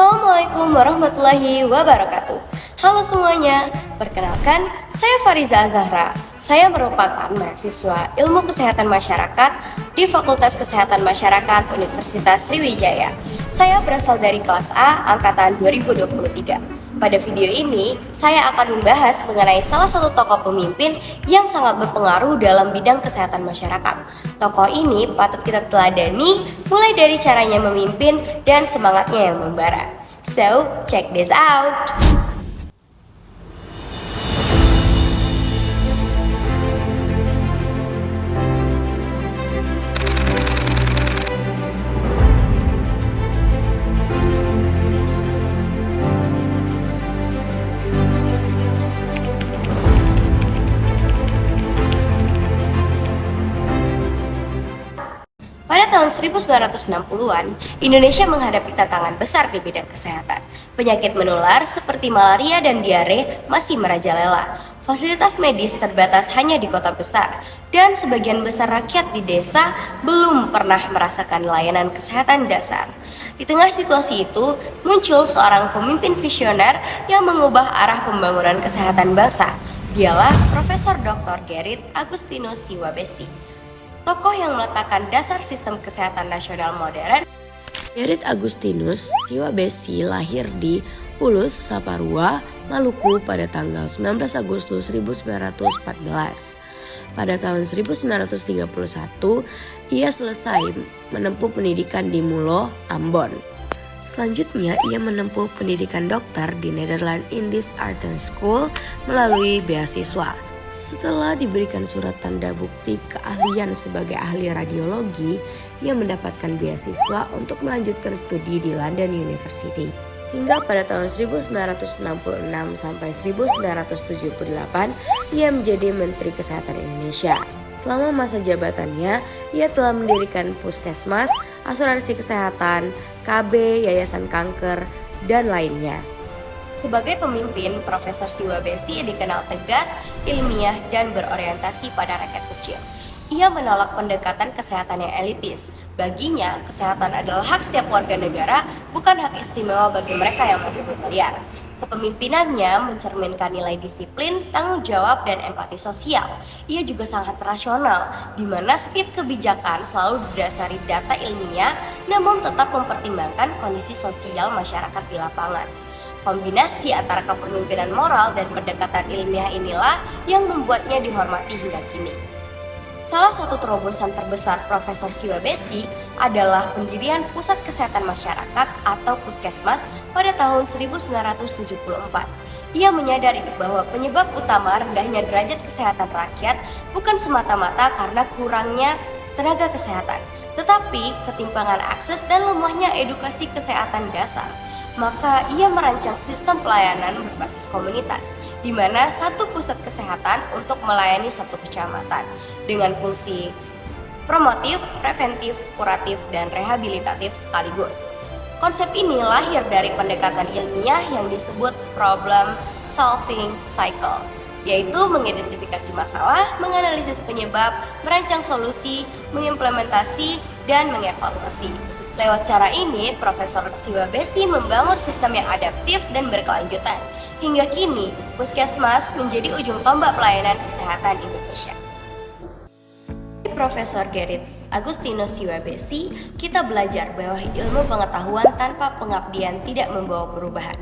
Assalamualaikum warahmatullahi wabarakatuh. Halo semuanya, perkenalkan saya Fariza Zahra. Saya merupakan mahasiswa Ilmu Kesehatan Masyarakat di Fakultas Kesehatan Masyarakat Universitas Sriwijaya. Saya berasal dari kelas A angkatan 2023. Pada video ini, saya akan membahas mengenai salah satu tokoh pemimpin yang sangat berpengaruh dalam bidang kesehatan masyarakat. Tokoh ini patut kita teladani mulai dari caranya memimpin dan semangatnya yang membara. So, check this out! Pada tahun 1960-an, Indonesia menghadapi tantangan besar di bidang kesehatan. Penyakit menular seperti malaria dan diare masih merajalela. Fasilitas medis terbatas hanya di kota besar, dan sebagian besar rakyat di desa belum pernah merasakan layanan kesehatan dasar. Di tengah situasi itu, muncul seorang pemimpin visioner yang mengubah arah pembangunan kesehatan bangsa. Dialah Profesor Dr. Gerrit Agustinus Siwabesi. Tokoh yang meletakkan dasar sistem kesehatan nasional modern. Gerrit Agustinus Siwabesi lahir di Uluth, Saparua, Maluku pada tanggal 19 Agustus 1914. Pada tahun 1931, ia selesai menempuh pendidikan di Mulo, Ambon. Selanjutnya, ia menempuh pendidikan dokter di Netherlands Indies Art and School melalui beasiswa. Setelah diberikan surat tanda bukti keahlian sebagai ahli radiologi, ia mendapatkan beasiswa untuk melanjutkan studi di London University. Hingga pada tahun 1966 sampai 1978, ia menjadi Menteri Kesehatan Indonesia. Selama masa jabatannya, ia telah mendirikan puskesmas, asuransi kesehatan, KB, yayasan kanker, dan lainnya. Sebagai pemimpin, Profesor Siwabesi dikenal tegas, ilmiah, dan berorientasi pada rakyat kecil. Ia menolak pendekatan kesehatan yang elitis. Baginya, kesehatan adalah hak setiap warga negara, bukan hak istimewa bagi mereka yang mampu berbayar. Kepemimpinannya mencerminkan nilai disiplin, tanggung jawab, dan empati sosial. Ia juga sangat rasional, di mana setiap kebijakan selalu didasari data ilmiah, namun tetap mempertimbangkan kondisi sosial masyarakat di lapangan. Kombinasi antara kepemimpinan moral dan pendekatan ilmiah inilah yang membuatnya dihormati hingga kini. Salah satu terobosan terbesar Profesor Siwabesi adalah pendirian Pusat Kesehatan Masyarakat atau Puskesmas pada tahun 1974. Ia menyadari bahwa penyebab utama rendahnya derajat kesehatan rakyat bukan semata-mata karena kurangnya tenaga kesehatan, tetapi ketimpangan akses dan lemahnya edukasi kesehatan dasar. Maka ia merancang sistem pelayanan berbasis komunitas, di mana satu pusat kesehatan untuk melayani satu kecamatan dengan fungsi promotif, preventif, kuratif, dan rehabilitatif sekaligus. Konsep ini lahir dari pendekatan ilmiah yang disebut problem solving cycle, yaitu mengidentifikasi masalah, menganalisis penyebab, merancang solusi, mengimplementasi, dan mengevaluasi. Lewat cara ini, Profesor Siwabesi membangun sistem yang adaptif dan berkelanjutan. Hingga kini, Puskesmas menjadi ujung tombak pelayanan kesehatan Indonesia. Profesor Gerrit Agustinus Siwabesi, kita belajar bahwa ilmu pengetahuan tanpa pengabdian tidak membawa perubahan.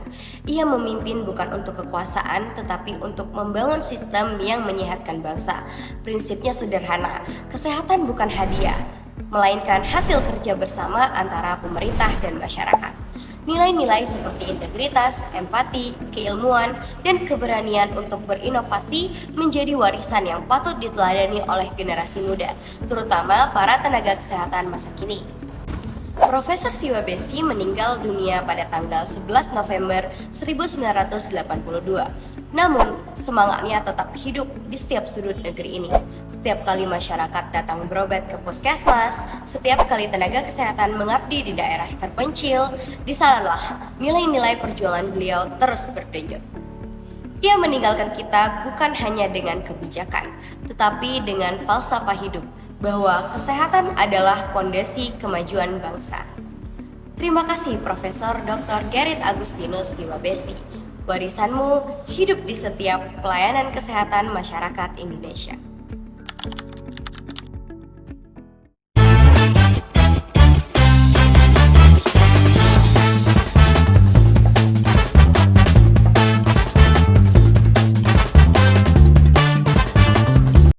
Ia memimpin bukan untuk kekuasaan, tetapi untuk membangun sistem yang menyehatkan bangsa. Prinsipnya sederhana, kesehatan bukan hadiah, melainkan hasil kerja bersama antara pemerintah dan masyarakat. Nilai-nilai seperti integritas, empati, keilmuan, dan keberanian untuk berinovasi menjadi warisan yang patut diteladani oleh generasi muda, terutama para tenaga kesehatan masa kini. Profesor Siwabesi meninggal dunia pada tanggal 11 November 1982. Namun, semangatnya tetap hidup di setiap sudut negeri ini. Setiap kali masyarakat datang berobat ke puskesmas, setiap kali tenaga kesehatan mengabdi di daerah terpencil, di sanalah nilai-nilai perjuangan beliau terus berdenyut. Ia meninggalkan kita bukan hanya dengan kebijakan, tetapi dengan falsafah hidup, bahwa kesehatan adalah pondasi kemajuan bangsa. Terima kasih Profesor Dr. Gerrit Agustinus Siwabesi. Warisanmu hidup di setiap pelayanan kesehatan masyarakat Indonesia.